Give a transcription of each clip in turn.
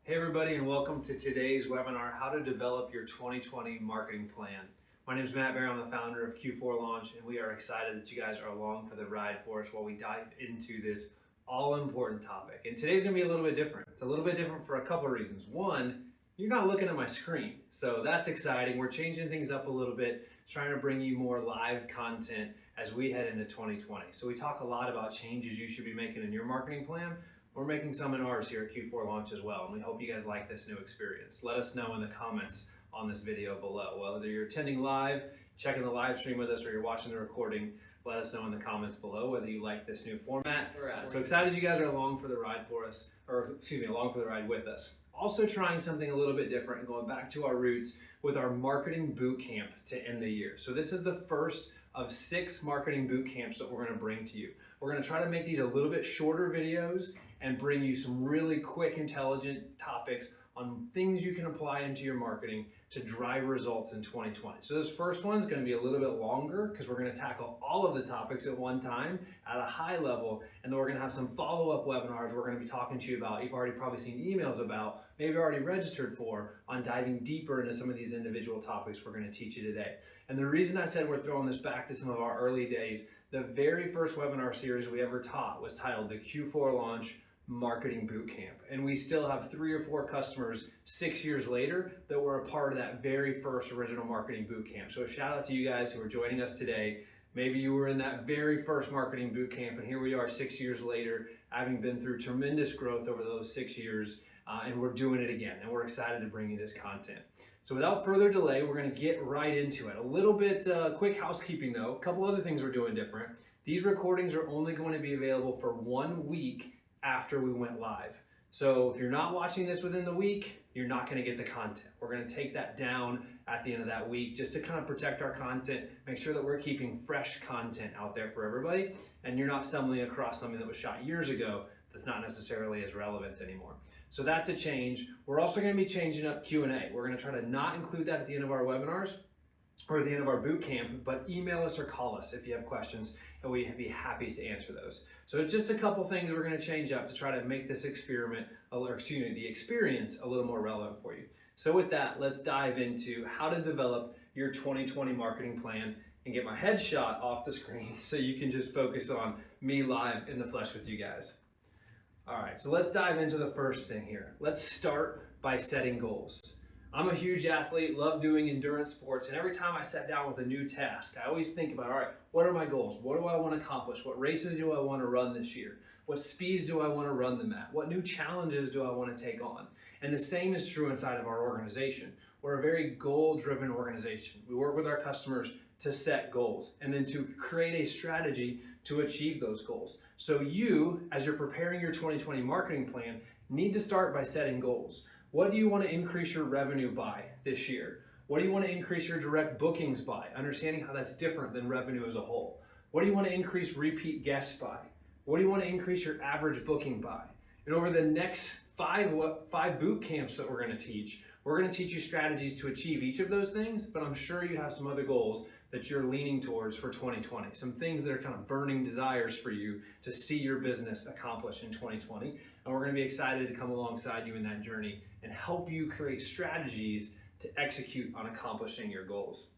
Hey everybody, and welcome to today's webinar, How to Develop Your 2020 Marketing Plan. My name is Matt Barry, I'm the founder of Q4 Launch, and we are excited that you guys are along for the ride for us while we dive into this all-important topic. And today's gonna be a little bit different. It's a little bit different for a couple of reasons. One, you're not looking at my screen, so that's exciting. We're changing things up a little bit, trying to bring you more live content as we head into 2020. So we talk a lot about changes you should be making in your marketing plan. We're making some in ours here at Q4 Launch as well, and we hope you guys like this new experience. Let us know in the comments on this video below. Whether you're attending live, checking the live stream with us, or you're watching the recording, let us know in the comments below whether you like this new format. So excited you guys are along for the ride along for the ride with us. Also trying something a little bit different and going back to our roots with our marketing boot camp to end the year. So this is the first of 6 marketing boot camps that we're going to bring to you. We're going to try to make these a little bit shorter videos and bring you some really quick, intelligent topics on things you can apply into your marketing to drive results in 2020. So this first one is going to be a little bit longer because we're going to tackle all of the topics at one time at a high level, and then we're going to have some follow-up webinars we're going to be talking to you about. You've already probably seen emails about, maybe already registered for, on diving deeper into some of these individual topics we're going to teach you today. And the reason I said we're throwing this back to some of our early days, the very first webinar series we ever taught was titled the Q4 Launch Marketing Bootcamp, and we still have 3 or 4 customers 6 years later that were a part of that very first original marketing bootcamp. So a shout out to you guys who are joining us today. Maybe you were in that very first marketing bootcamp, and here we are 6 years later, having been through tremendous growth over those 6 years, and we're doing it again, and we're excited to bring you this content. So without further delay, we're going to get right into it. A little bit quick housekeeping though, a couple other things we're doing different. These recordings are only going to be available for 1 week after we went live. So if you're not watching this within the week, you're not going to get the content. We're going to take that down at the end of that week just to kind of protect our content, make sure that we're keeping fresh content out there for everybody, and you're not stumbling across something that was shot years ago that's not necessarily as relevant anymore. So that's a change. We're also going to be changing up Q&A. We're going to try to not include that at the end of our webinars or at the end of our boot camp, but email us or call us if you have questions, and we'd be happy to answer those. So it's just a couple things we're going to change up to try to make this the experience a little more relevant for you. So with that, let's dive into how to develop your 2020 marketing plan and get my headshot off the screen so you can just focus on me live in the flesh with you guys. All right, so let's dive into the first thing here. Let's start by setting goals. I'm a huge athlete, love doing endurance sports, and every time I sat down with a new task, I always think about, all right, what are my goals? What do I want to accomplish? What races do I want to run this year? What speeds do I want to run them at? What new challenges do I want to take on? And the same is true inside of our organization. We're a very goal-driven organization. We work with our customers to set goals and then to create a strategy to achieve those goals. So you, as you're preparing your 2020 marketing plan, need to start by setting goals. What do you want to increase your revenue by this year? What do you want to increase your direct bookings by? Understanding how that's different than revenue as a whole. What do you want to increase repeat guests by? What do you want to increase your average booking by? And over the next 5 boot camps that we're going to teach you strategies to achieve each of those things, but I'm sure you have some other goals that you're leaning towards for 2020. Some things that are kind of burning desires for you to see your business accomplish in 2020. And we're going to be excited to come alongside you in that journey and help you create strategies to execute on accomplishing your goals.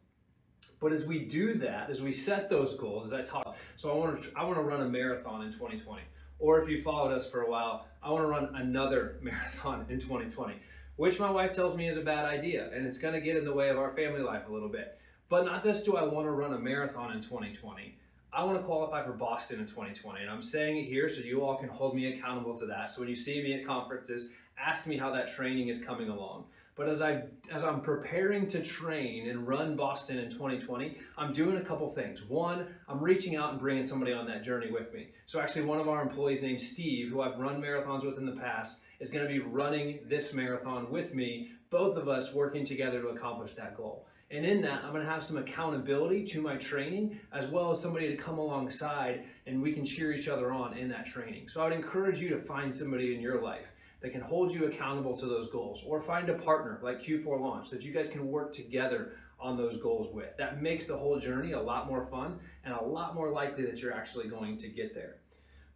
But as we do that, as we set those goals, as I talk, so I want to run a marathon in 2020. Or if you followed us for a while, I want to run another marathon in 2020, which my wife tells me is a bad idea, and it's going to get in the way of our family life a little bit. But not just do I want to run a marathon in 2020, I want to qualify for Boston in 2020. And I'm saying it here so you all can hold me accountable to that. So when you see me at conferences, ask me how that training is coming along. But as I'm preparing to train and run Boston in 2020, I'm doing a couple things. One, I'm reaching out and bringing somebody on that journey with me. So actually one of our employees named Steve, who I've run marathons with in the past, is going to be running this marathon with me, both of us working together to accomplish that goal. And in that, I'm going to have some accountability to my training, as well as somebody to come alongside, and we can cheer each other on in that training. So I would encourage you to find somebody in your life that can hold you accountable to those goals, or find a partner like Q4 Launch that you guys can work together on those goals with. That makes the whole journey a lot more fun and a lot more likely that you're actually going to get there.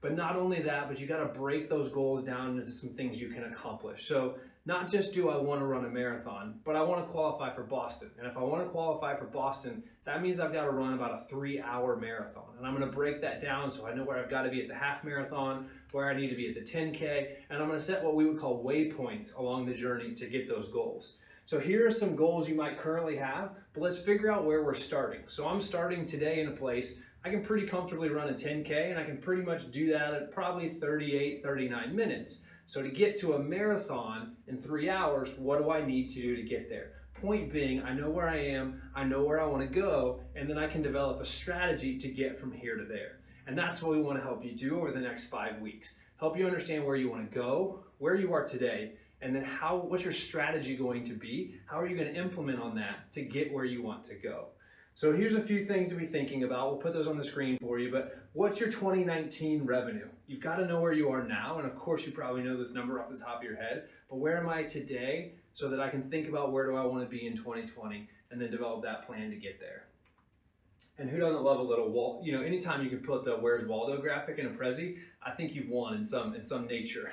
But not only that, but you got to break those goals down into some things you can accomplish. So Not just do I want to run a marathon, but I want to qualify for Boston. And if I want to qualify for Boston, that means I've got to run about a 3-hour marathon. And I'm going to break that down so I know where I've got to be at the half marathon, where I need to be at the 10K, and I'm going to set what we would call waypoints along the journey to get those goals. So here are some goals you might currently have, but let's figure out where we're starting. So I'm starting today in a place I can pretty comfortably run a 10K, and I can pretty much do that at probably 38, 39 minutes. So to get to a marathon in 3 hours, what do I need to do to get there? Point being, I know where I am, I know where I want to go, and then I can develop a strategy to get from here to there. And that's what we want to help you do over the next 5 weeks. Help you understand where you want to go, where you are today, and then what's your strategy going to be? How are you going to implement on that to get where you want to go? So here's a few things to be thinking about. We'll put those on the screen for you, but what's your 2019 revenue? You've got to know where you are now, and of course you probably know this number off the top of your head, but where am I today so that I can think about where do I want to be in 2020 and then develop that plan to get there. And who doesn't love a little anytime you can put the Where's Waldo graphic in a Prezi, I think you've won in some nature.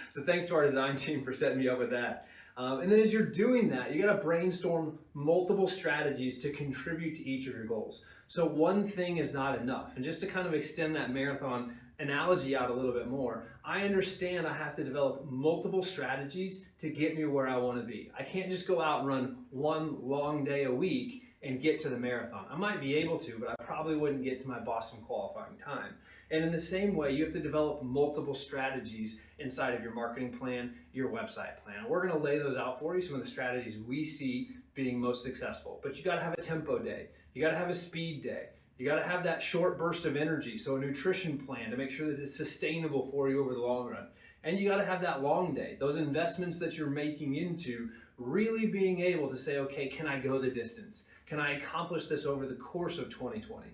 So thanks to our design team for setting me up with that. And then as you're doing that, you got to brainstorm multiple strategies to contribute to each of your goals. So one thing is not enough. And just to kind of extend that marathon analogy out a little bit more, I understand I have to develop multiple strategies to get me where I want to be. I can't just go out and run one long day a week and get to the marathon. I might be able to, but I probably wouldn't get to my Boston qualifying time. And in the same way, you have to develop multiple strategies inside of your marketing plan, your website plan. We're gonna lay those out for you, some of the strategies we see being most successful. But you gotta have a tempo day. You gotta have a speed day. You gotta have that short burst of energy, so a nutrition plan to make sure that it's sustainable for you over the long run. And you gotta have that long day, those investments that you're making into really being able to say, okay, can I go the distance? Can I accomplish this over the course of 2020?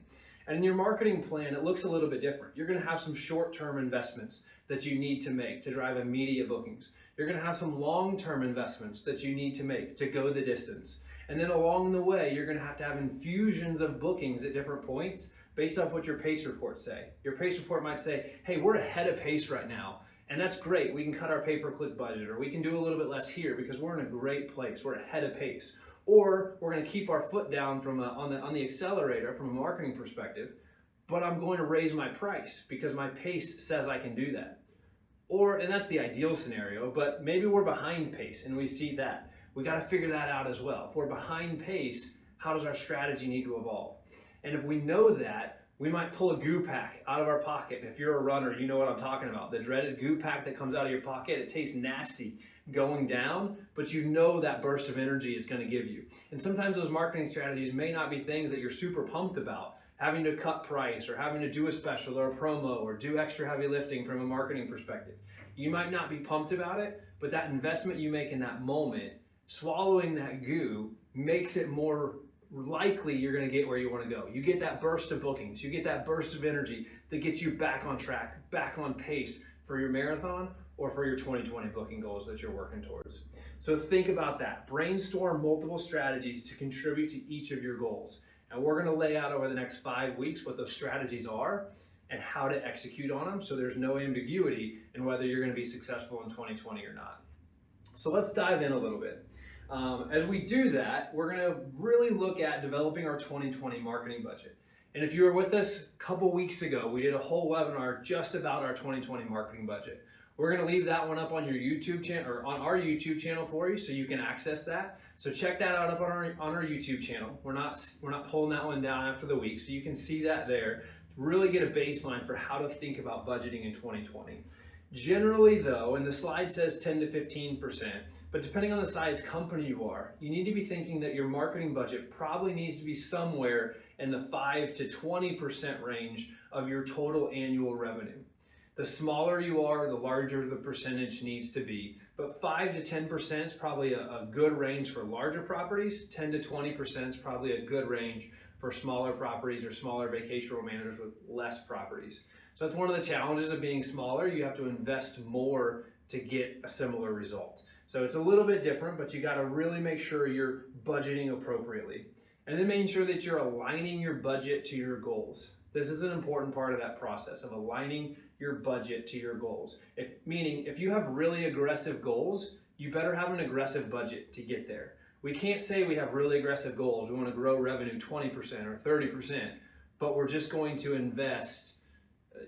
And in your marketing plan, it looks a little bit different. You're gonna have some short-term investments that you need to make to drive immediate bookings. You're gonna have some long-term investments that you need to make to go the distance. And then along the way, you're gonna have infusions of bookings at different points based off what your pace reports say. Your pace report might say, hey, we're ahead of pace right now. And that's great. We can cut our pay-per-click budget, or we can do a little bit less here because we're in a great place. We're ahead of pace. Or we're going to keep our foot down on the accelerator from a marketing perspective, but I'm going to raise my price because my pace says I can do that. And that's the ideal scenario, but maybe we're behind pace and we see that. We got to figure that out as well. If we're behind pace, how does our strategy need to evolve? And if we know that, we might pull a goo pack out of our pocket. And if you're a runner, you know what I'm talking about. The dreaded goo pack that comes out of your pocket, it tastes nasty going down, but you know that burst of energy it's going to give you. And sometimes those marketing strategies may not be things that you're super pumped about, having to cut price or having to do a special or a promo or do extra heavy lifting from a marketing perspective. You might not be pumped about it, but that investment you make in that moment, swallowing that goo, makes it more likely you're going to get where you want to go. You get that burst of bookings, you get that burst of energy that gets you back on track, back on pace for your marathon or for your 2020 booking goals that you're working towards. So think about that. Brainstorm multiple strategies to contribute to each of your goals. And we're going to lay out over the next 5 weeks what those strategies are and how to execute on them so there's no ambiguity in whether you're going to be successful in 2020 or not. So let's dive in a little bit. As we do that, we're going to really look at developing our 2020 marketing budget. And if you were with us a couple weeks ago, we did a whole webinar just about our 2020 marketing budget. We're going to leave that one up on your YouTube channel or on our YouTube channel for you so you can access that. So check that out up on our YouTube channel. We're not pulling that one down after the week, so you can see that there. Really get a baseline for how to think about budgeting in 2020. Generally though, and the slide says 10 to 15%, but depending on the size company you are, you need to be thinking that your marketing budget probably needs to be somewhere in the 5 to 20% range of your total annual revenue. The smaller you are, the larger the percentage needs to be, but 5 to 10% is probably a good range for larger properties. 10 to 20% is probably a good range for smaller properties or smaller vacation rental managers with less properties. So that's one of the challenges of being smaller. You have to invest more to get a similar result. So it's a little bit different, but you got to really make sure you're budgeting appropriately. And then making sure that you're aligning your budget to your goals. This is an important part of that process of aligning your budget to your goals. Meaning, if you have really aggressive goals, you better have an aggressive budget to get there. We can't say we have really aggressive goals. We want to grow revenue 20% or 30%, but we're just going to invest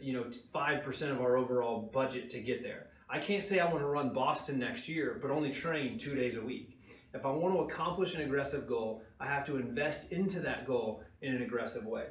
5% of our overall budget to get there. I can't say I want to run Boston next year, but only train 2 days a week. If I want to accomplish an aggressive goal, I have to invest into that goal in an aggressive way.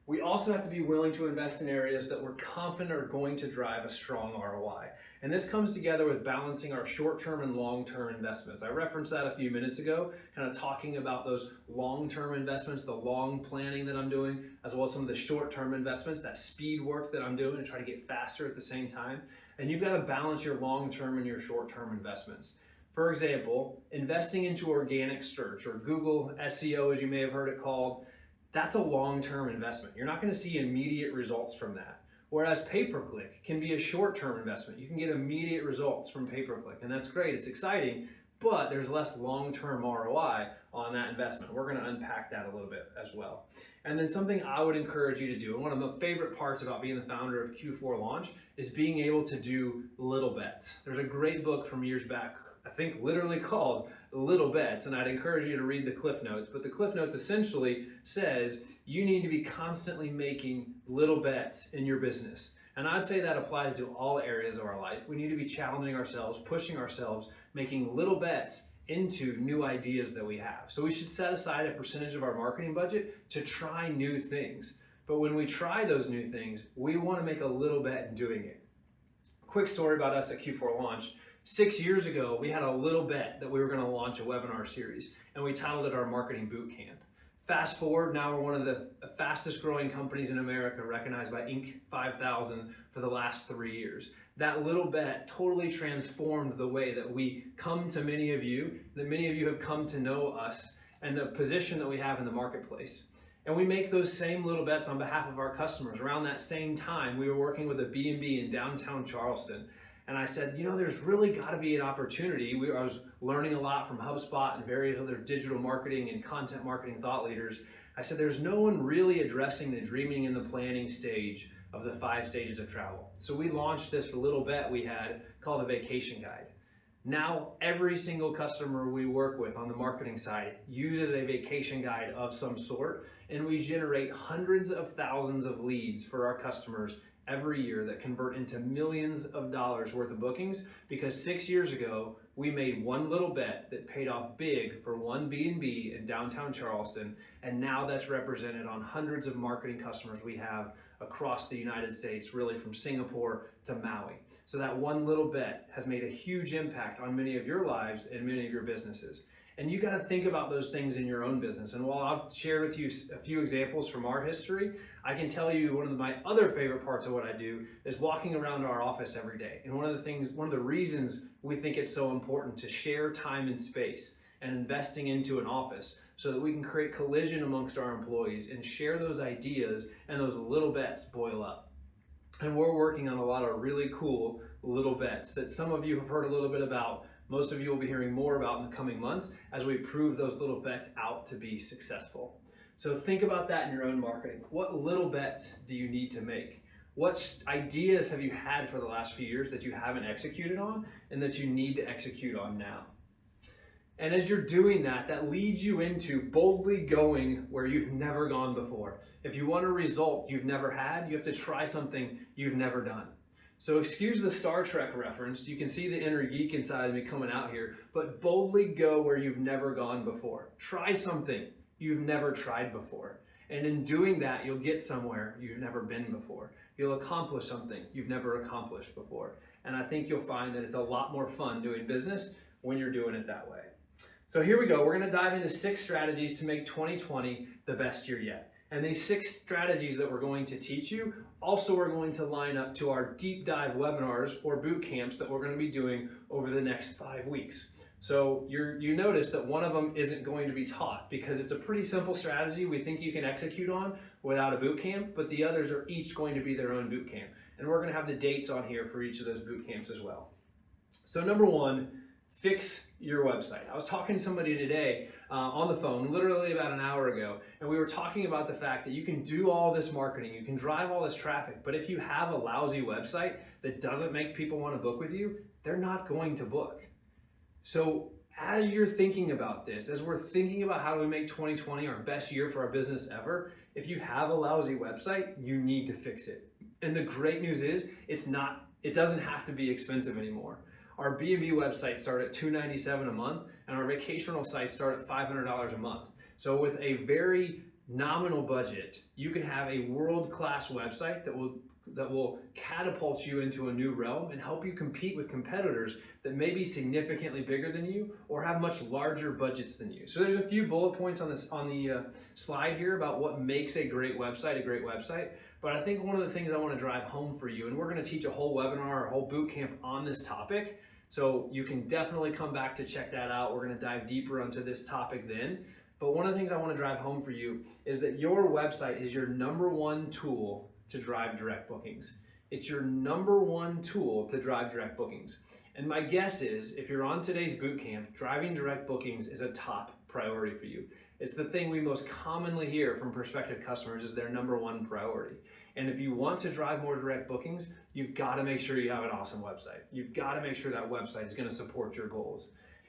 We also have to be willing to invest in areas that we're confident are going to drive a strong ROI. And this comes together with balancing our short-term and long-term investments. I referenced that a few minutes ago, kind of talking about those long-term investments, the long planning that I'm doing, as well as some of the short-term investments, that speed work that I'm doing to try to get faster at the same time. And you've got to balance your long-term and your short-term investments. For example, investing into organic search or Google SEO, as you may have heard it called, that's a long-term investment. You're not going to see immediate results from that. Whereas pay-per-click can be a short-term investment. You can get immediate results from pay-per-click, and that's great, it's exciting, but there's less long-term ROI on that investment. We're going to unpack that a little bit as well. And then something I would encourage you to do, and one of my favorite parts about being the founder of Q4 Launch, is being able to do little bets. There's a great book from years back, I think literally called Little Bets, and I'd encourage you to read the Cliff Notes, but the Cliff Notes essentially says you need to be constantly making little bets in your business. And I'd say that applies to all areas of our life. We need to be challenging ourselves, pushing ourselves, making little bets into new ideas that we have. So we should set aside a percentage of our marketing budget to try new things. But when we try those new things, we want to make a little bet in doing it. Quick story about us at Q4 Launch. 6 years ago, we had a little bet that we were going to launch a webinar series, and we titled it our Marketing Boot Camp. Fast forward, now we're one of the fastest growing companies in America, recognized by Inc. 5000 for the last 3 years. That little bet totally transformed the way that we come to many of you, that many of you have come to know us, and the position that we have in the marketplace. And we make those same little bets on behalf of our customers. Around that same time, we were working with a B&B in downtown Charleston. And I said, there's really got to be an opportunity. I was learning a lot from HubSpot and various other digital marketing and content marketing thought leaders. I said, there's no one really addressing the dreaming and the planning stage of the 5 stages of travel. So we launched this little bet we had called a vacation guide. Now, every single customer we work with on the marketing side uses a vacation guide of some sort, and we generate hundreds of thousands of leads for our customers every year that convert into millions of dollars worth of bookings, because 6 years ago, we made one little bet that paid off big for one B&B in downtown Charleston, and now that's represented on hundreds of marketing customers we have across the United States, really from Singapore to Maui. So that one little bet has made a huge impact on many of your lives and many of your businesses. And you got to think about those things in your own business. And while I've shared with you a few examples from our history, I can tell you one of my other favorite parts of what I do is walking around our office every day. And one of the reasons we think it's so important to share time and space and investing into an office so that we can create collision amongst our employees and share those ideas, and those little bets boil up. And we're working on a lot of really cool little bets that some of you have heard a little bit about. Most of you will be hearing more about in the coming months as we prove those little bets out to be successful. So think about that in your own marketing. What little bets do you need to make? What ideas have you had for the last few years that you haven't executed on and that you need to execute on now? And as you're doing that, that leads you into boldly going where you've never gone before. If you want a result you've never had, you have to try something you've never done. So excuse the Star Trek reference, you can see the inner geek inside of me coming out here, but boldly go where you've never gone before. Try something you've never tried before. And in doing that, you'll get somewhere you've never been before. You'll accomplish something you've never accomplished before. And I think you'll find that it's a lot more fun doing business when you're doing it that way. So here we go. We're going to dive into 6 strategies to make 2020 the best year yet. And these 6 strategies that we're going to teach you also are going to line up to our deep dive webinars or boot camps that we're going to be doing over the next 5 weeks. So you notice that one of them isn't going to be taught because it's a pretty simple strategy we think you can execute on without a boot camp, but the others are each going to be their own boot camp. And we're going to have the dates on here for each of those boot camps as well. So number 1, fix your website. I was talking to somebody today on the phone, literally about an hour ago, and we were talking about the fact that you can do all this marketing, you can drive all this traffic, but if you have a lousy website that doesn't make people want to book with you, they're not going to book. So as you're thinking about this, as we're thinking about how do we make 2020 our best year for our business ever, if you have a lousy website, you need to fix it. And the great news is it doesn't have to be expensive anymore. Our B&B websites start at $297 a month, and our vacational sites start at $500 a month. So with a very nominal budget, you can have a world-class website that will catapult you into a new realm and help you compete with competitors that may be significantly bigger than you or have much larger budgets than you. So there's a few bullet points on the slide here about what makes a great website. But I think one of the things I want to drive home for you, and we're going to teach a whole webinar, a whole boot camp on this topic, so you can definitely come back to check that out. We're going to dive deeper onto this topic then. But one of the things I want to drive home for you is that your website is your number one tool to drive direct bookings. It's your number one tool to drive direct bookings. And my guess is, if you're on today's boot camp, driving direct bookings is a top priority for you. It's the thing we most commonly hear from prospective customers is their number one priority. And if you want to drive more direct bookings, you've got to make sure you have an awesome website. You've got to make sure that website is going to support your goals.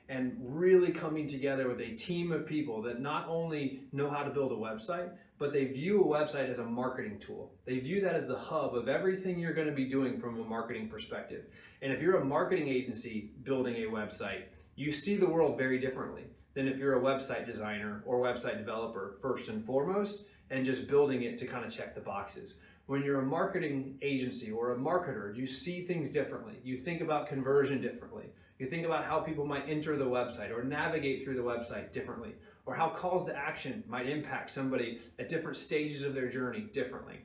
And really coming together with a team of people that not only know how to build a website, but they view a website as a marketing tool. They view that as the hub of everything you're going to be doing from a marketing perspective. And if you're a marketing agency building a website, you see the world very differently than if you're a website designer or website developer first and foremost, and just building it to kind of check the boxes. When you're a marketing agency or a marketer, you see things differently. You think about conversion differently. You think about how people might enter the website or navigate through the website differently, or how calls to action might impact somebody at different stages of their journey differently.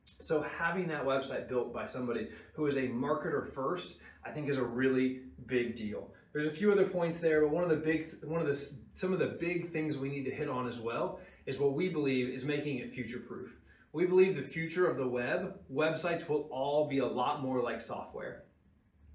So having that website built by somebody who is a marketer first, I think is a really big deal. There's a few other points there, but some of the big things we need to hit on as well is what we believe is making it future-proof. We believe the future of the websites will all be a lot more like software.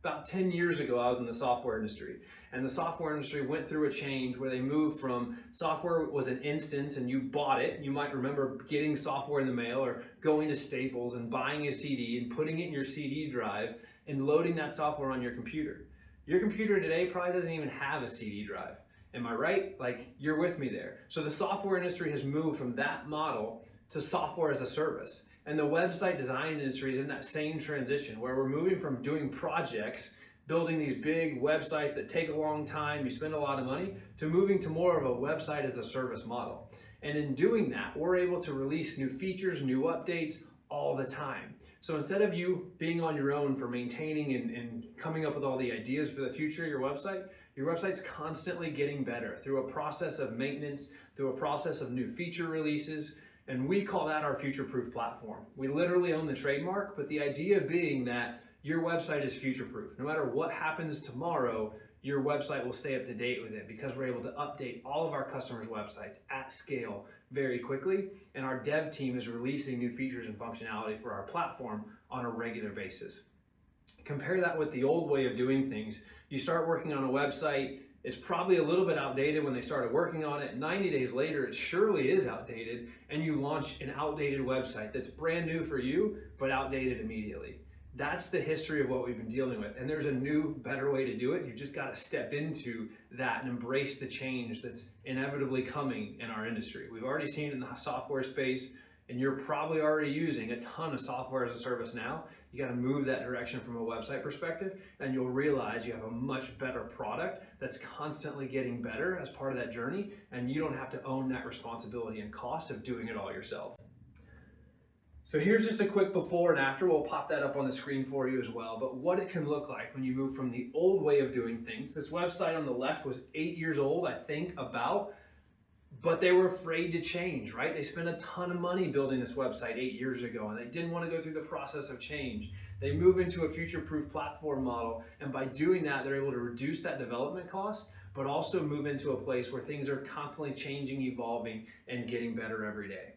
About 10 years ago, I was in the software industry, and the software industry went through a change where they moved from software was an instance and you bought it. You might remember getting software in the mail or going to Staples and buying a CD and putting it in your CD drive and loading that software on your computer. Your computer today probably doesn't even have a CD drive. Am I right? Like, you're with me there. So the software industry has moved from that model to software as a service. And the website design industry is in that same transition where we're moving from doing projects, building these big websites that take a long time, you spend a lot of money, to moving to more of a website as a service model. And in doing that, we're able to release new features, new updates all the time. So instead of you being on your own for maintaining and coming up with all the ideas for the future of your website's constantly getting better through a process of maintenance, through a process of new feature releases, and we call that our future-proof platform. We literally own the trademark, but the idea being that your website is future-proof. No matter what happens tomorrow, your website will stay up to date with it because we're able to update all of our customers' websites at scale very quickly, and our dev team is releasing new features and functionality for our platform on a regular basis. Compare that with the old way of doing things. You start working on a website, it's probably a little bit outdated when they started working on it. 90 days later, it surely is outdated, and you launch an outdated website that's brand new for you, but outdated immediately. That's the history of what we've been dealing with. And there's a new, better way to do it. You just got to step into that and embrace the change that's inevitably coming in our industry. We've already seen it in the software space, and you're probably already using a ton of software as a service now. You got to move that direction from a website perspective, and you'll realize you have a much better product that's constantly getting better as part of that journey, and you don't have to own that responsibility and cost of doing it all yourself. So here's just a quick before and after. We'll pop that up on the screen for you as well, but what it can look like when you move from the old way of doing things. This website on the left was 8 years old, I think, but they were afraid to change, right? They spent a ton of money building this website 8 years ago, and they didn't want to go through the process of change. They move into a future-proof platform model, and by doing that, they're able to reduce that development cost, but also move into a place where things are constantly changing, evolving, and getting better every day.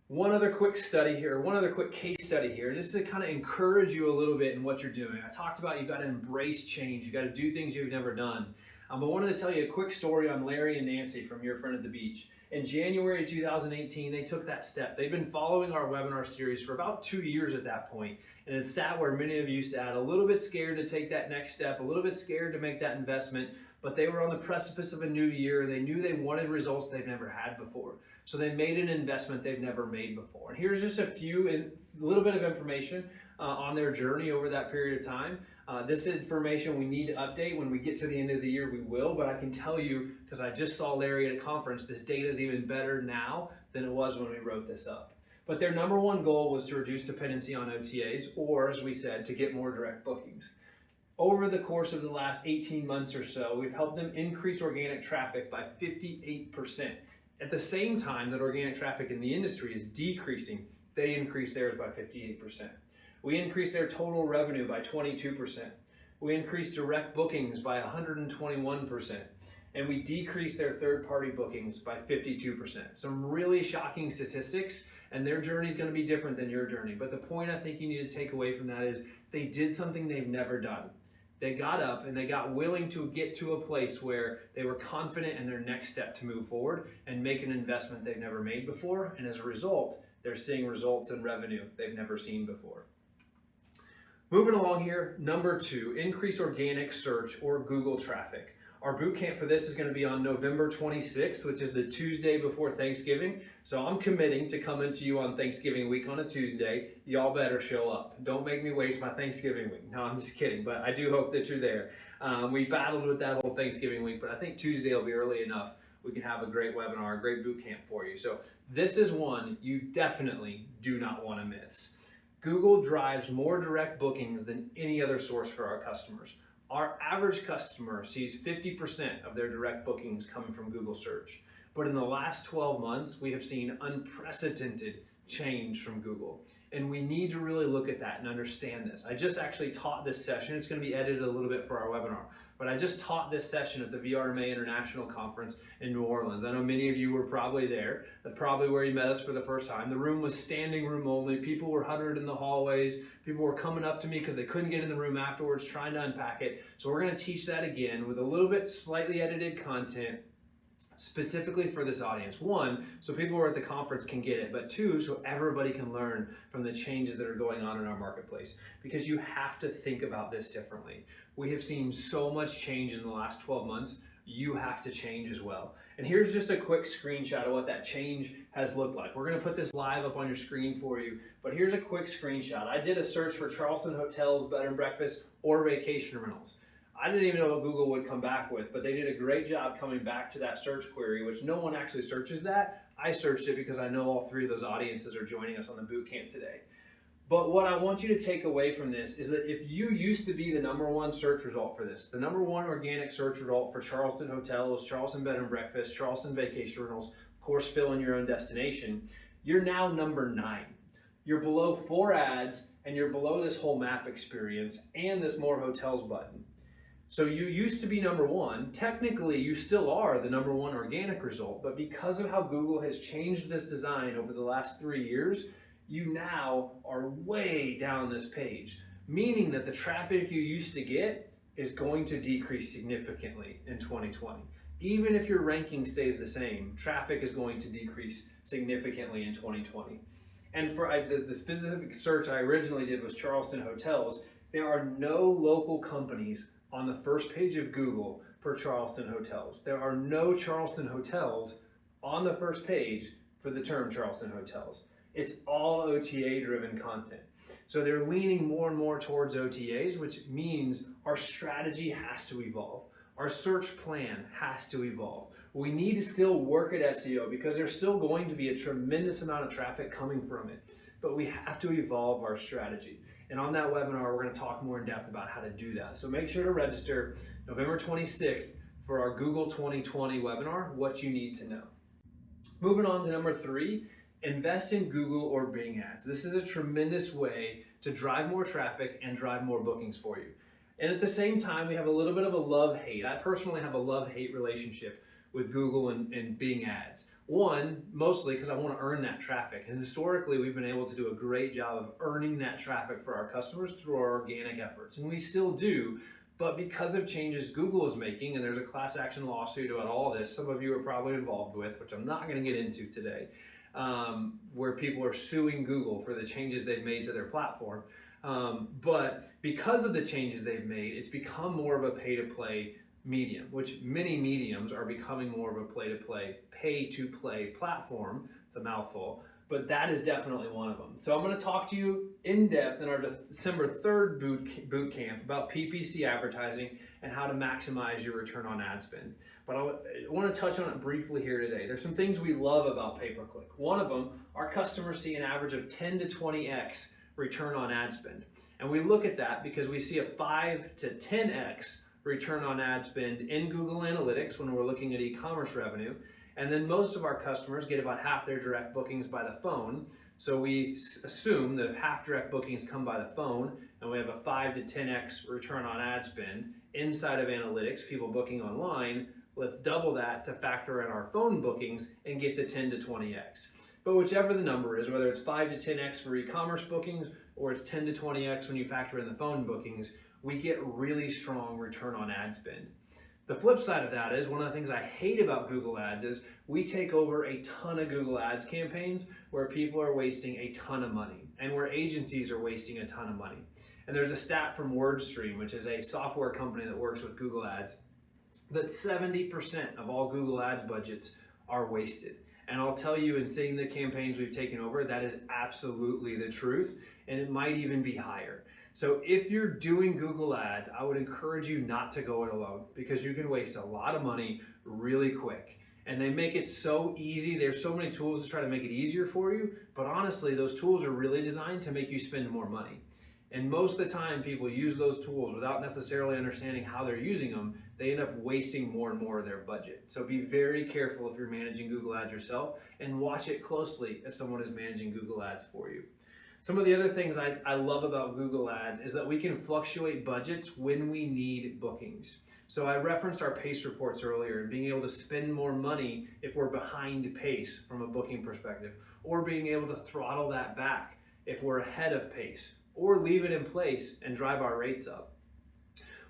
One other quick case study here, just to kind of encourage you a little bit in what you're doing. I talked about you've got to embrace change. You've got to do things you've never done. But I wanted to tell you a quick story on Larry and Nancy from Your Friend at the Beach. In January 2018, they took that step. They've been following our webinar series for about 2 years at that point, and it sat where many of you sat, a little bit scared to take that next step, a little bit scared to make that investment, but they were on the precipice of a new year. They knew they wanted results they've never had before. So they made an investment they've never made before. And here's just a little bit of information on their journey over that period of time. This information we need to update when we get to the end of the year, we will, but I can tell you, because I just saw Larry at a conference, this data is even better now than it was when we wrote this up. But their number one goal was to reduce dependency on OTAs, or as we said, to get more direct bookings. Over the course of the last 18 months or so, we've helped them increase organic traffic by 58%. At the same time that organic traffic in the industry is decreasing, they increased theirs by 58%. We increased their total revenue by 22%. We increased direct bookings by 121%. And we decreased their third-party bookings by 52%. Some really shocking statistics, and their journey is going to be different than your journey. But the point I think you need to take away from that is they did something they've never done. They got up and they got willing to get to a place where they were confident in their next step to move forward and make an investment they've never made before. And as a result, they're seeing results in revenue they've never seen before. Moving along here, number 2, increase organic search or Google traffic. Our boot camp for this is going to be on November 26th, which is the Tuesday before Thanksgiving. So I'm committing to coming to you on Thanksgiving week on a Tuesday. Y'all better show up. Don't make me waste my Thanksgiving week. No, I'm just kidding, but I do hope that you're there. We battled with that whole Thanksgiving week, but I think Tuesday will be early enough. We can have a great webinar, a great boot camp for you. So this is one you definitely do not want to miss. Google drives more direct bookings than any other source for our customers. Our average customer sees 50% of their direct bookings coming from Google search. But in the last 12 months, we have seen unprecedented change from Google. And we need to really look at that and understand this. I just actually taught this session. It's going to be edited a little bit for our webinar. But I just taught this session at the VRMA International Conference in New Orleans. I know many of you were probably there. That's probably where you met us for the first time. The room was standing room only. People were huddled in the hallways. People were coming up to me because they couldn't get in the room afterwards, trying to unpack it. So we're going to teach that again with a little bit slightly edited content specifically for this audience. 1, so people who are at the conference can get it, but 2, so everybody can learn from the changes that are going on in our marketplace, because you have to think about this differently. We have seen so much change in the last 12 months. You have to change as well. And here's just a quick screenshot of what that change has looked like. We're going to put this live up on your screen for you, but here's a quick screenshot. I did a search for Charleston hotels, bed and breakfast, or vacation rentals. I didn't even know what Google would come back with, but they did a great job coming back to that search query, which no one actually searches that. I searched it because I know all 3 of those audiences are joining us on the boot camp today. But what I want you to take away from this is that if you used to be the #1 search result for this, the #1 organic search result for Charleston hotels, Charleston bed and breakfast, Charleston vacation rentals, of course fill in your own destination, you're now number 9. You're below 4 ads, and you're below this whole map experience and this more hotels button. So you used to be #1. Technically, you still are the #1 organic result, but because of how Google has changed this design over the last 3 years, you now are way down this page, meaning that the traffic you used to get is going to decrease significantly in 2020. Even if your ranking stays the same, traffic is going to decrease significantly in 2020. And for the specific search I originally did was Charleston hotels. There are no local companies on the first page of Google for Charleston hotels. There are no Charleston hotels on the first page for the term Charleston hotels. It's all OTA driven content. So they're leaning more and more towards OTAs, which means our strategy has to evolve. Our search plan has to evolve. We need to still work at SEO because there's still going to be a tremendous amount of traffic coming from it, but we have to evolve our strategy. And on that webinar, we're going to talk more in depth about how to do that. So make sure to register November 26th for our Google 2020 webinar, What You Need to Know. Moving on to number 3, invest in Google or Bing ads. This is a tremendous way to drive more traffic and drive more bookings for you. And at the same time, we have a little bit of a love-hate. I personally have a love-hate relationship with Google and Bing ads. 1, mostly because I want to earn that traffic. And historically, we've been able to do a great job of earning that traffic for our customers through our organic efforts. And we still do, But because of changes Google is making, and there's a class action lawsuit about all this, some of you are probably involved with, which I'm not going to get into today, where people are suing Google for the changes they've made to their platform. But because of the changes they've made, it's become more of a pay-to-play medium, which many mediums are becoming more of a pay-to-play platform. It's a mouthful, but that is definitely one of them. So I'm going to talk to you in depth in our December 3rd boot camp about PPC advertising and how to maximize your return on ad spend. But I want to touch on it briefly here today. There's some things we love about pay-per-click. One of them, our customers see an average of 10 to 20x return on ad spend. And we look at that because we see a 5 to 10x return on ad spend in Google Analytics when we're looking at e-commerce revenue. And then most of our customers get about half their direct bookings by the phone. So we assume that if half direct bookings come by the phone and we have a 5 to 10x return on ad spend inside of analytics, people booking online, let's double that to factor in our phone bookings and get the 10 to 20x. But whichever the number is, whether it's 5 to 10x for e-commerce bookings or it's 10 to 20x when you factor in the phone bookings, we get really strong return on ad spend. The flip side of that is one of the things I hate about Google Ads is we take over a ton of Google Ads campaigns where people are wasting a ton of money and where agencies are wasting a ton of money. And there's a stat from WordStream, which is a software company that works with Google Ads, that 70% of all Google Ads budgets are wasted. And I'll tell you, in seeing the campaigns we've taken over, that is absolutely the truth, and it might even be higher. So if you're doing Google Ads, I would encourage you not to go it alone because you can waste a lot of money really quick. And they make it so easy. There's so many tools to try to make it easier for you, but honestly, those tools are really designed to make you spend more money. And most of the time, people use those tools without necessarily understanding how they're using them. They end up wasting more and more of their budget. So be very careful if you're managing Google Ads yourself, and watch it closely if someone is managing Google Ads for you. Some of the other things I love about Google Ads is that we can fluctuate budgets when we need bookings. So I referenced our pace reports earlier and being able to spend more money if we're behind pace from a booking perspective, or being able to throttle that back if we're ahead of pace, or leave it in place and drive our rates up.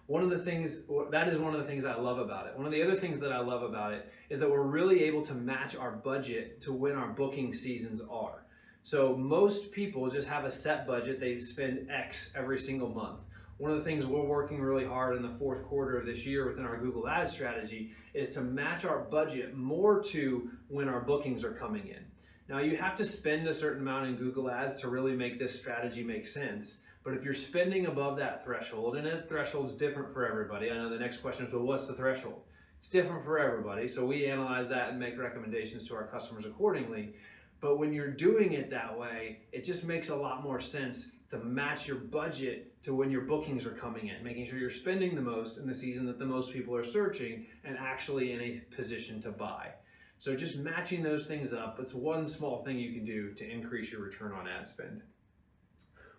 That is one of the things I love about it. One of the other things that I love about it is that we're really able to match our budget to when our booking seasons are. So most people just have a set budget. They spend X every single month. One of the things we're working really hard in the fourth quarter of this year within our Google Ads strategy is to match our budget more to when our bookings are coming in. Now you have to spend a certain amount in Google Ads to really make this strategy make sense. But if you're spending above that threshold, and that threshold is different for everybody. I know the next question is, well, what's the threshold? It's different for everybody. So we analyze that and make recommendations to our customers accordingly. But when you're doing it that way, it just makes a lot more sense to match your budget to when your bookings are coming in, making sure you're spending the most in the season that the most people are searching and actually in a position to buy. So just matching those things up, it's one small thing you can do to increase your return on ad spend.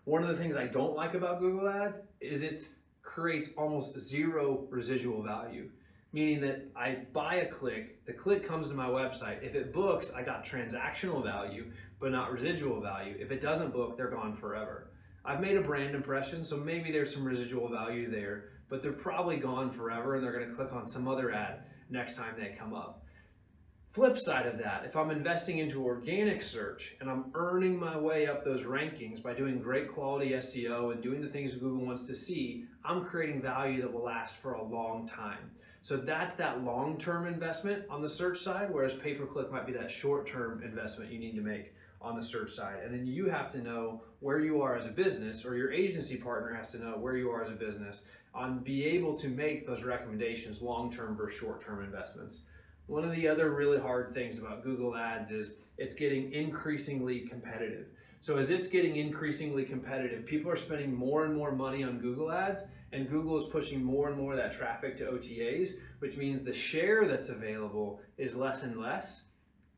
One of the things I don't like about Google Ads is it creates almost zero residual value. Meaning that I buy a click, the click comes to my website. If it books, I got transactional value, but not residual value. If it doesn't book, they're gone forever. I've made a brand impression, so maybe there's some residual value there, but they're probably gone forever and they're gonna click on some other ad next time they come up. Flip side of that, if I'm investing into organic search and I'm earning my way up those rankings by doing great quality SEO and doing the things Google wants to see, I'm creating value that will last for a long time. So that's that long-term investment on the search side, whereas pay-per-click might be that short-term investment you need to make on the search side. And then you have to know where you are as a business, or your agency partner has to know where you are as a business on be able to make those recommendations long-term versus short-term investments. One of the other really hard things about Google Ads is it's getting increasingly competitive. So as it's getting increasingly competitive, people are spending more and more money on Google Ads, and Google is pushing more and more of that traffic to OTAs, which means the share that's available is less and less.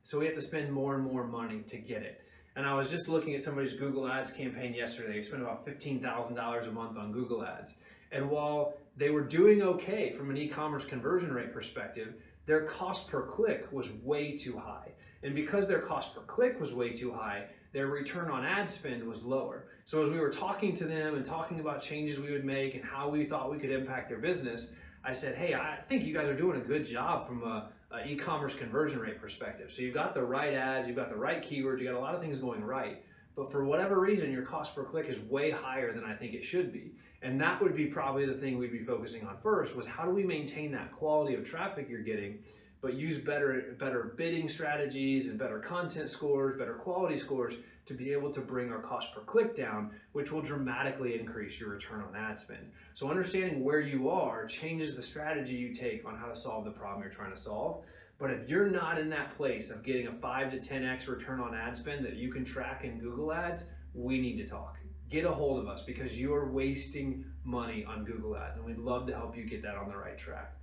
So we have to spend more and more money to get it. And I was just looking at somebody's Google Ads campaign yesterday. They spent about $15,000 a month on Google Ads. And while they were doing okay from an e-commerce conversion rate perspective, their cost per click was way too high. And because their cost per click was way too high, their return on ad spend was lower. So as we were talking to them and talking about changes we would make and how we thought we could impact their business, I said, hey, I think you guys are doing a good job from a e-commerce conversion rate perspective. So you've got the right ads, you've got the right keywords, you got a lot of things going right. But for whatever reason, your cost per click is way higher than I think it should be. And that would be probably the thing we'd be focusing on first, was how do we maintain that quality of traffic you're getting, but use better bidding strategies and better content scores, better quality scores to be able to bring our cost per click down, which will dramatically increase your return on ad spend. So understanding where you are changes the strategy you take on how to solve the problem you're trying to solve. But if you're not in that place of getting a 5 to 10x return on ad spend that you can track in Google Ads, we need to talk. Get a hold of us, because you're wasting money on Google Ads, and we'd love to help you get that on the right track.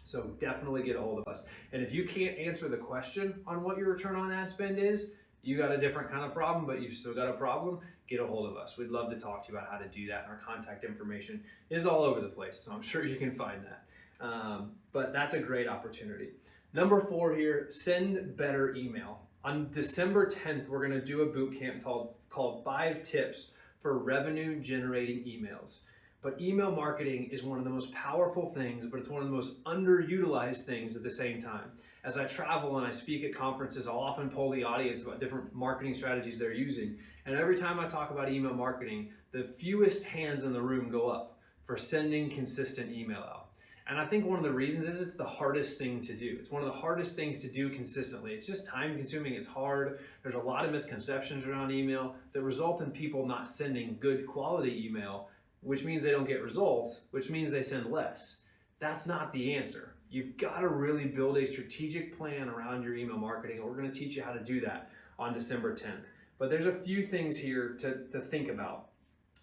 So definitely get a hold of us. And if you can't answer the question on what your return on ad spend is, you got a different kind of problem, but you've still got a problem, get a hold of us. We'd love to talk to you about how to do that. And our contact information is all over the place, so I'm sure you can find that. But that's a great opportunity. Number 4 here, send better email. On December 10th, we're gonna do a boot camp called 5 Tips for Revenue Generating Emails. But email marketing is one of the most powerful things, but it's one of the most underutilized things at the same time. As I travel and I speak at conferences, I'll often poll the audience about different marketing strategies they're using. And every time I talk about email marketing, the fewest hands in the room go up for sending consistent email out. And I think one of the reasons is it's the hardest thing to do. It's one of the hardest things to do consistently. It's just time consuming, it's hard. There's a lot of misconceptions around email that result in people not sending good quality email, which means they don't get results, which means they send less. That's not the answer. You've got to really build a strategic plan around your email marketing, and we're going to teach you how to do that on December 10th. But there's a few things here to think about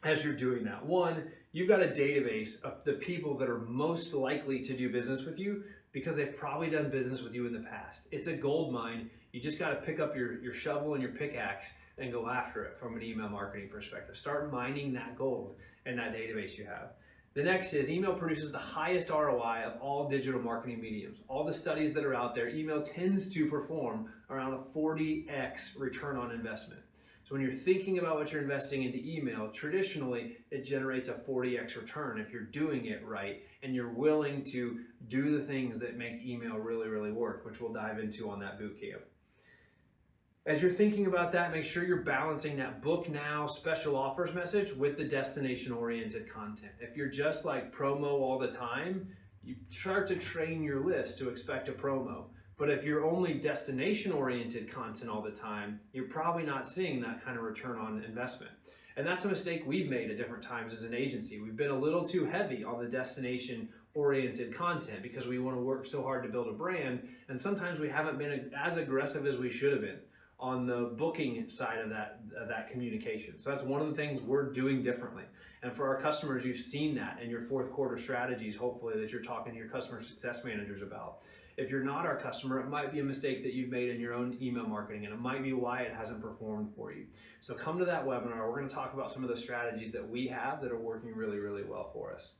as you're doing that. One, you've got a database of the people that are most likely to do business with you because they've probably done business with you in the past. It's a gold mine. You just got to pick up your shovel and your pickaxe and go after it from an email marketing perspective. Start mining that gold in that database you have. The next is email produces the highest ROI of all digital marketing mediums. All the studies that are out there, email tends to perform around a 40x return on investment. So when you're thinking about what you're investing into email, traditionally it generates a 40x return if you're doing it right and you're willing to do the things that make email really, really work, which we'll dive into on that boot camp. As you're thinking about that, make sure you're balancing that book now special offers message with the destination oriented content. If you're just like promo all the time, you start to train your list to expect a promo. But if you're only destination oriented content all the time, you're probably not seeing that kind of return on investment. And that's a mistake we've made at different times as an agency. We've been a little too heavy on the destination oriented content because we want to work so hard to build a brand. And sometimes we haven't been as aggressive as we should have been on the booking side of that communication. So that's one of the things we're doing differently. And for our customers, you've seen that in your fourth quarter strategies, hopefully, that you're talking to your customer success managers about. If you're not our customer, it might be a mistake that you've made in your own email marketing, and it might be why it hasn't performed for you. So come to that webinar. We're going to talk about some of the strategies that we have that are working really, really well for us.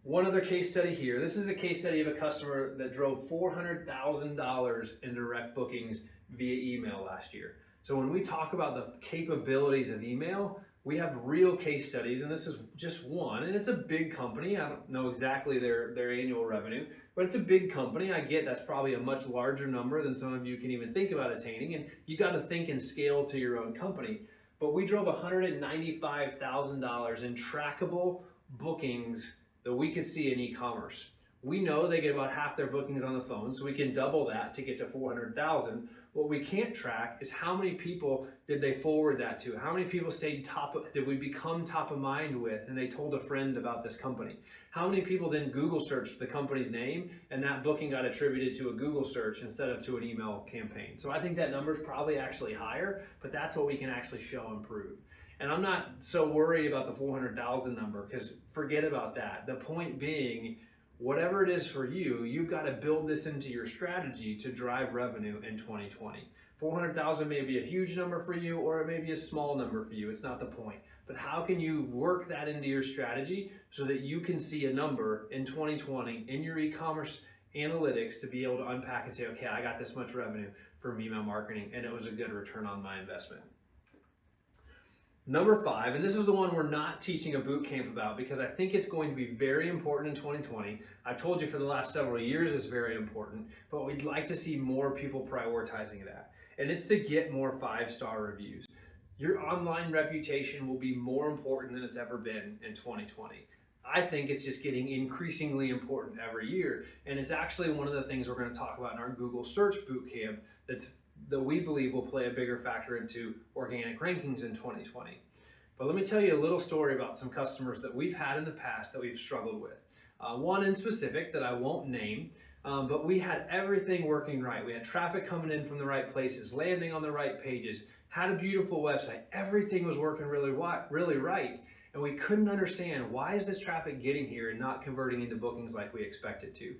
One other case study here. This is a case study of a customer that drove $400,000 in direct bookings via email last year. So when we talk about the capabilities of email, we have real case studies, and this is just one, and it's a big company. I don't know exactly their annual revenue, but it's a big company. I get that's probably a much larger number than some of you can even think about attaining, and you got to think and scale to your own company. But we drove $195,000 in trackable bookings that we could see in e-commerce. We know they get about half their bookings on the phone, so we can double that to get to 400,000. What we can't track is how many people did they forward that to? How many people did we become top of mind with and they told a friend about this company? How many people then Google searched the company's name and that booking got attributed to a Google search instead of to an email campaign? So I think that number is probably actually higher, but that's what we can actually show and prove. And I'm not so worried about the 400,000 number because forget about that. The point being, whatever it is for you, you've got to build this into your strategy to drive revenue in 2020. 400,000 may be a huge number for you, or it may be a small number for you. It's not the point. But how can you work that into your strategy so that you can see a number in 2020 in your e-commerce analytics to be able to unpack and say, okay, I got this much revenue from email marketing, and it was a good return on my investment. Number 5, and this is the one we're not teaching a boot camp about because I think it's going to be very important in 2020. I've told you for the last several years it's very important, but we'd like to see more people prioritizing that. And it's to get more 5-star reviews. Your online reputation will be more important than it's ever been in 2020. I think it's just getting increasingly important every year. And it's actually one of the things we're going to talk about in our Google Search Bootcamp that we believe will play a bigger factor into organic rankings in 2020. But let me tell you a little story about some customers that we've had in the past that we've struggled with. One in specific that I won't name, but we had everything working right. We had traffic coming in from the right places, landing on the right pages, had a beautiful website. Everything was working really right. And we couldn't understand, why is this traffic getting here and not converting into bookings like we expect it to?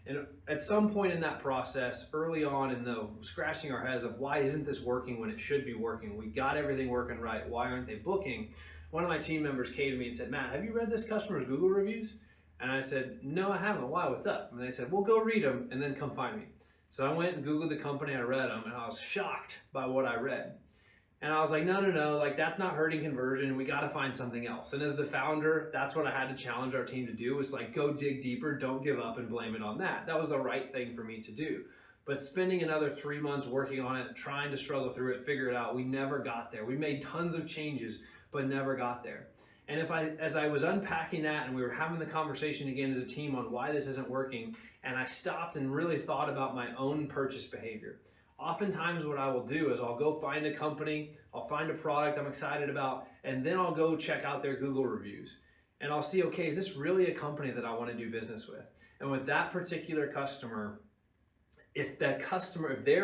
And at some point in that process, early on in the scratching our heads of why isn't this working when it should be working? We got everything working right. Why aren't they booking? One of my team members came to me and said, Matt, have you read this customer's Google reviews? And I said, no, I haven't. Why? What's up? And they said, well, go read them and then come find me. So I went and Googled the company, I read them, and I was shocked by what I read. And I was like, no, like that's not hurting conversion. We got to find something else. And as the founder, that's what I had to challenge our team to do, was like, go dig deeper, don't give up and blame it on that. That was the right thing for me to do. But spending another 3 months working on it, trying to struggle through it, figure it out, we never got there. We made tons of changes, but never got there. And as I was unpacking that and we were having the conversation again as a team on why this isn't working, and I stopped and really thought about my own purchase behavior. Oftentimes what I will do is I'll go find a company, I'll find a product I'm excited about, and then I'll go check out their Google reviews. And I'll see, okay, is this really a company that I want to do business with? And with that particular customer, if their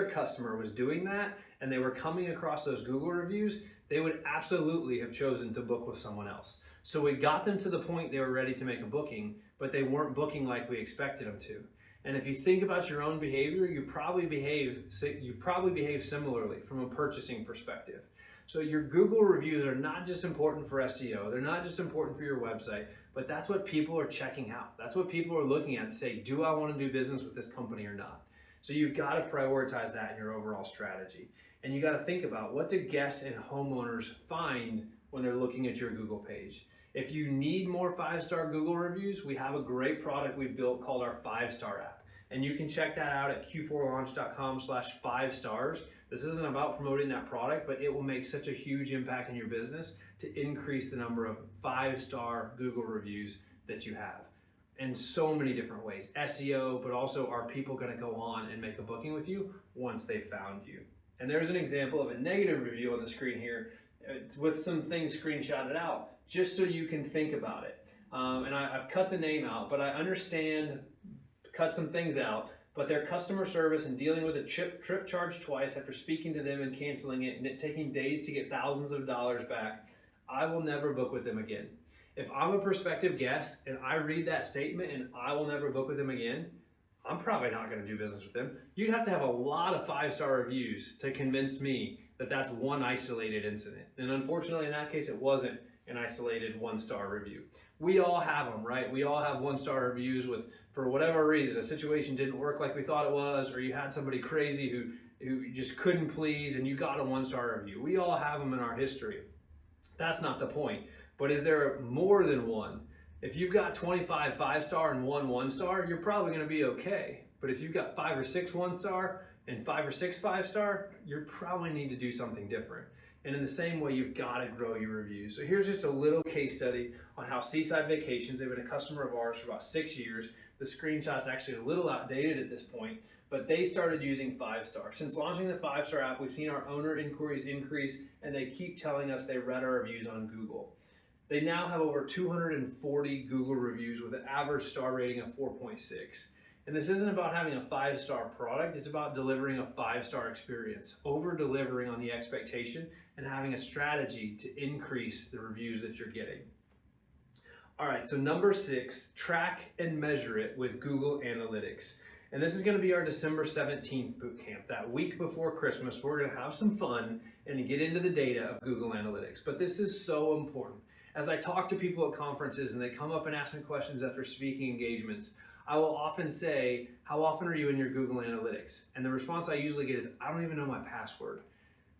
customer was doing that and they were coming across those Google reviews, they would absolutely have chosen to book with someone else. So we got them to the point they were ready to make a booking, but they weren't booking like we expected them to. And if you think about your own behavior, you probably behave similarly from a purchasing perspective. So your Google reviews are not just important for SEO, they're not just important for your website, but that's what people are checking out. That's what people are looking at to say, do I want to do business with this company or not? So you've got to prioritize that in your overall strategy. And you got to think about, what do guests and homeowners find when they're looking at your Google page? If you need more 5-star Google reviews, we have a great product we've built called our 5-star app. And you can check that out at q4launch.com/5stars. This isn't about promoting that product, but it will make such a huge impact in your business to increase the number of 5-star Google reviews that you have in so many different ways. SEO, but also, are people going to go on and make a booking with you once they found you? And there's an example of a negative review on the screen here. It's with some things screenshotted out, just so you can think about it. And I've cut the name out, but I understand, cut some things out, but their customer service and dealing with a trip charge twice after speaking to them and canceling it and it taking days to get thousands of dollars back, I will never book with them again. If I'm a prospective guest and I read that statement and I will never book with them again, I'm probably not going to do business with them. You'd have to have a lot of 5-star reviews to convince me that that's one isolated incident. And unfortunately, in that case, it wasn't an isolated 1-star review. We all have them, right? We all have 1-star reviews with, for whatever reason, a situation didn't work like we thought it was, or you had somebody crazy who you just couldn't please and you got a 1-star review. We all have them in our history. That's not the point. But is there more than one? If you've got 25 5-star and 1 1-star, you're probably going to be okay. But if you've got 5 or 6 1-star and 5 or 6 5-star, you probably need to do something different. And in the same way, you've got to grow your reviews. So here's just a little case study on how Seaside Vacations, they've been a customer of ours for about 6 years. The screenshot's actually a little outdated at this point, but they started using 5-star. Since launching the 5-star app, we've seen our owner inquiries increase, and they keep telling us they read our reviews on Google. They now have over 240 Google reviews with an average star rating of 4.6. And this isn't about having a 5-star product, it's about delivering a 5-star experience, over-delivering on the expectation, and having a strategy to increase the reviews that you're getting. All right, so number 6, track and measure it with Google Analytics. And this is going to be our December 17th bootcamp. That week before Christmas, we're going to have some fun and get into the data of Google Analytics. But this is so important. As I talk to people at conferences and they come up and ask me questions after speaking engagements, I will often say, how often are you in your Google Analytics? And the response I usually get is, I don't even know my password.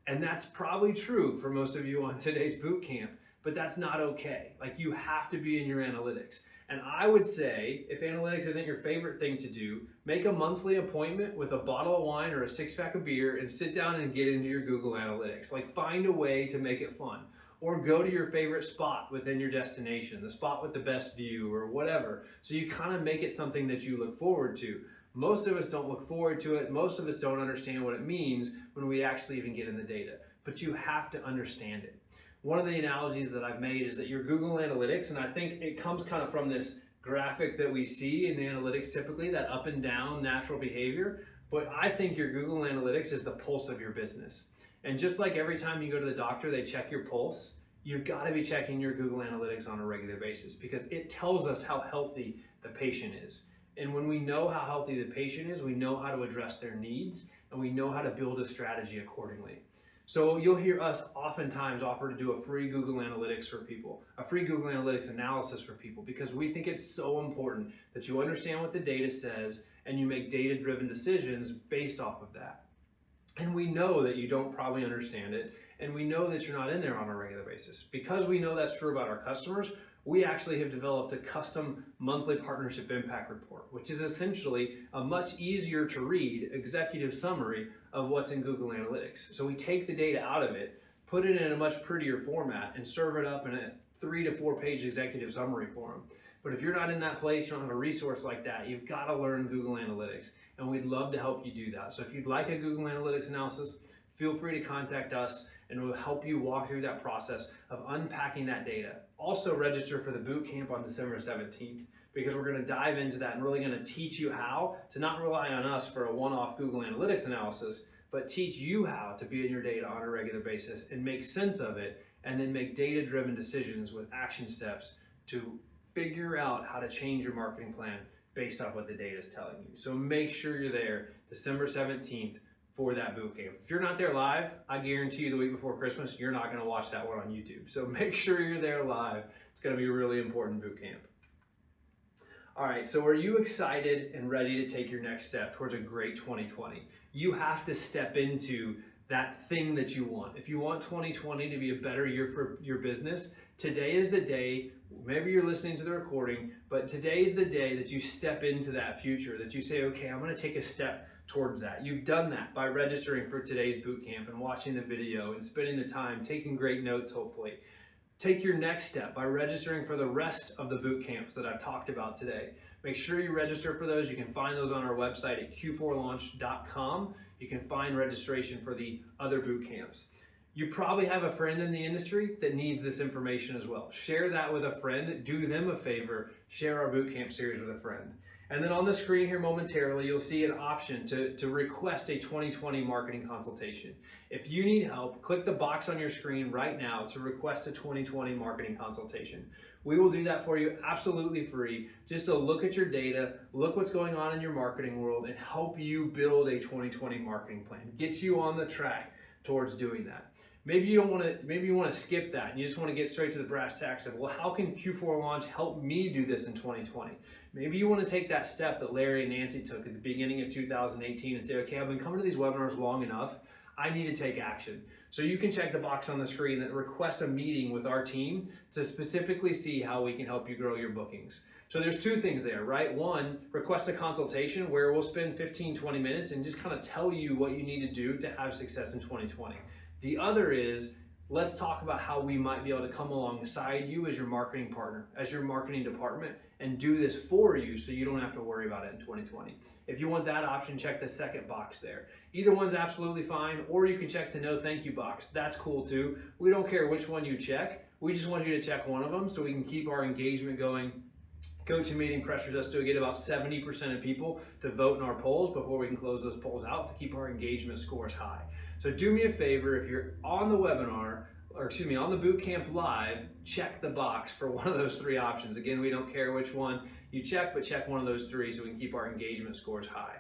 And that's probably true for most of you on today's boot camp, but that's not okay. Like, you have to be in your analytics. And I would say, if analytics isn't your favorite thing to do, make a monthly appointment with a bottle of wine or a 6-pack of beer and sit down and get into your Google Analytics. Like, find a way to make it fun. Or go to your favorite spot within your destination, the spot with the best view or whatever. So you kind of make it something that you look forward to. Most of us don't look forward to it. Most of us don't understand what it means when we actually even get in the data. But you have to understand it. One of the analogies that I've made is that your Google Analytics, and I think it comes kind of from this graphic that we see in the analytics typically, that up and down natural behavior, but I think your Google Analytics is the pulse of your business. And just like every time you go to the doctor, they check your pulse, you've got to be checking your Google Analytics on a regular basis because it tells us how healthy the patient is. And when we know how healthy the patient is, we know how to address their needs and we know how to build a strategy accordingly. So you'll hear us oftentimes offer to do a free Google Analytics for people, a free Google Analytics analysis for people, because we think it's so important that you understand what the data says and you make data-driven decisions based off of that. And we know that you don't probably understand it, and we know that you're not in there on a regular basis. Because we know that's true about our customers, we actually have developed a custom monthly partnership impact report, which is essentially a much easier to read executive summary of what's in Google Analytics. So we take the data out of it, put it in a much prettier format, and serve it up in a 3 to 4 page executive summary form. But if you're not in that place, you don't have a resource like that, you've got to learn Google Analytics, and we'd love to help you do that. So if you'd like a Google Analytics analysis, feel free to contact us, and we'll help you walk through that process of unpacking that data. Also register for the boot camp on December 17th, because we're going to dive into that and really going to teach you how to not rely on us for a one-off Google Analytics analysis, but teach you how to be in your data on a regular basis and make sense of it, and then make data-driven decisions with action steps to figure out how to change your marketing plan based off what the data is telling you. So make sure you're there December 17th for that boot camp. If you're not there live, I guarantee you the week before Christmas, you're not gonna watch that one on YouTube. So make sure you're there live. It's gonna be a really important boot camp. All right, so are you excited and ready to take your next step towards a great 2020? You have to step into that thing that you want. If you want 2020 to be a better year for your business, today is the day. Maybe you're listening to the recording, but today's the day that you step into that future, that you say, okay, I'm gonna take a step towards that. You've done that by registering for today's boot camp and watching the video and spending the time, taking great notes, hopefully. Take your next step by registering for the rest of the boot camps that I've talked about today. Make sure you register for those. You can find those on our website at q4launch.com. You can find registration for the other boot camps. You probably have a friend in the industry that needs this information as well. Share that with a friend, do them a favor, share our boot camp series with a friend. And then on the screen here momentarily, you'll see an option to request a 2020 marketing consultation. If you need help, click the box on your screen right now to request a 2020 marketing consultation. We will do that for you absolutely free, just to look at your data, look what's going on in your marketing world, and help you build a 2020 marketing plan, get you on the track towards doing that. Maybe you want to skip that and you just want to get straight to the brass tacks of, well, how can Q4 Launch help me do this in 2020? Maybe you want to take that step that Larry and Nancy took at the beginning of 2018 and say, okay, I've been coming to these webinars long enough, I need to take action. So you can check the box on the screen that requests a meeting with our team to specifically see how we can help you grow your bookings. So there's two things there, right? One, request a consultation where we'll spend 15, 20 minutes and just kind of tell you what you need to do to have success in 2020. The other is, let's talk about how we might be able to come alongside you as your marketing partner, as your marketing department, and do this for you so you don't have to worry about it in 2020. If you want that option, check the second box there. Either one's absolutely fine, or you can check the no thank you box. That's cool too. We don't care which one you check. We just want you to check one of them so we can keep our engagement going. GoToMeeting pressures us to get about 70% of people to vote in our polls before we can close those polls out to keep our engagement scores high. So do me a favor, if you're on the webinar, on the bootcamp live, check the box for one of those three options. Again, we don't care which one you check, but check one of those three so we can keep our engagement scores high.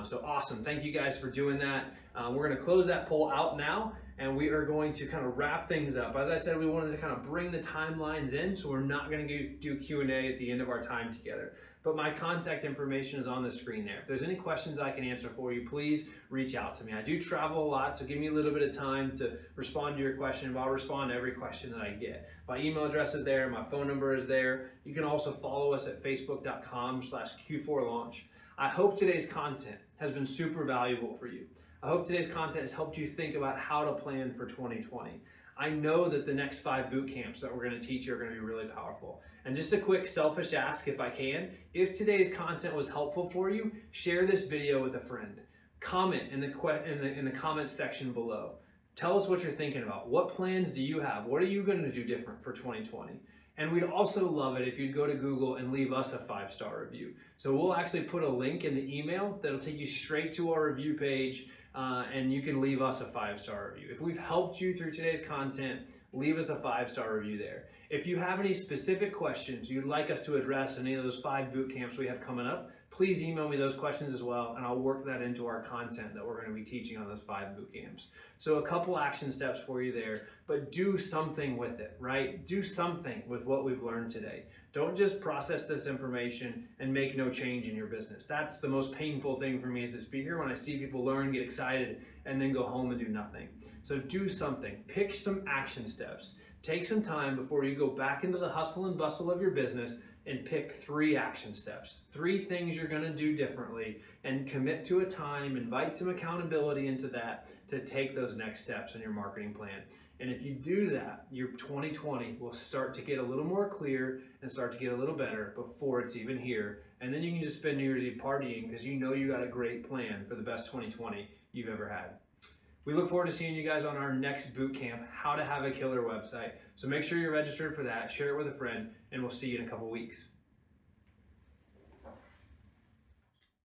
So awesome, thank you guys for doing that. We're gonna close that poll out now, and we are going to kind of wrap things up. As I said, we wanted to kind of bring the timelines in, so we're not gonna do Q&A at the end of our time together. but my contact information is on the screen there. If there's any questions I can answer for you, please reach out to me. I do travel a lot, so give me a little bit of time to respond to your question, but I'll respond to every question that I get. My email address is there, my phone number is there. You can also follow us at facebook.com/Q4launch. I hope today's content has been super valuable for you. I hope today's content has helped you think about how to plan for 2020. I know that the next 5 boot camps that we're going to teach you are going to be really powerful. And just a quick selfish ask, if I can, if today's content was helpful for you, share this video with a friend. Comment in the comments section below. Tell us what you're thinking about. What plans do you have? What are you going to do different for 2020? And we'd also love it if you'd go to Google and leave us a 5-star review. So we'll actually put a link in the email that'll take you straight to our review page, and you can leave us a 5-star review. If we've helped you through today's content, leave us a 5-star review there. If you have any specific questions you'd like us to address in any of those 5 boot camps we have coming up, please email me those questions as well, and I'll work that into our content that we're going to be teaching on those 5 boot camps. So a couple action steps for you there, but do something with it, right? Do something with what we've learned today. Don't just process this information and make no change in your business. That's the most painful thing for me as a speaker, when I see people learn, get excited, and then go home and do nothing. So do something. Pick some action steps. Take some time before you go back into the hustle and bustle of your business and pick 3 action steps, 3 things you're going to do differently, and commit to a time, invite some accountability into that to take those next steps in your marketing plan. And if you do that, your 2020 will start to get a little more clear and start to get a little better before it's even here. And then you can just spend New Year's Eve partying because you know you got a great plan for the best 2020 you've ever had. We look forward to seeing you guys on our next boot camp, How to Have a Killer Website. So make sure you're registered for that, share it with a friend, and we'll see you in a couple weeks.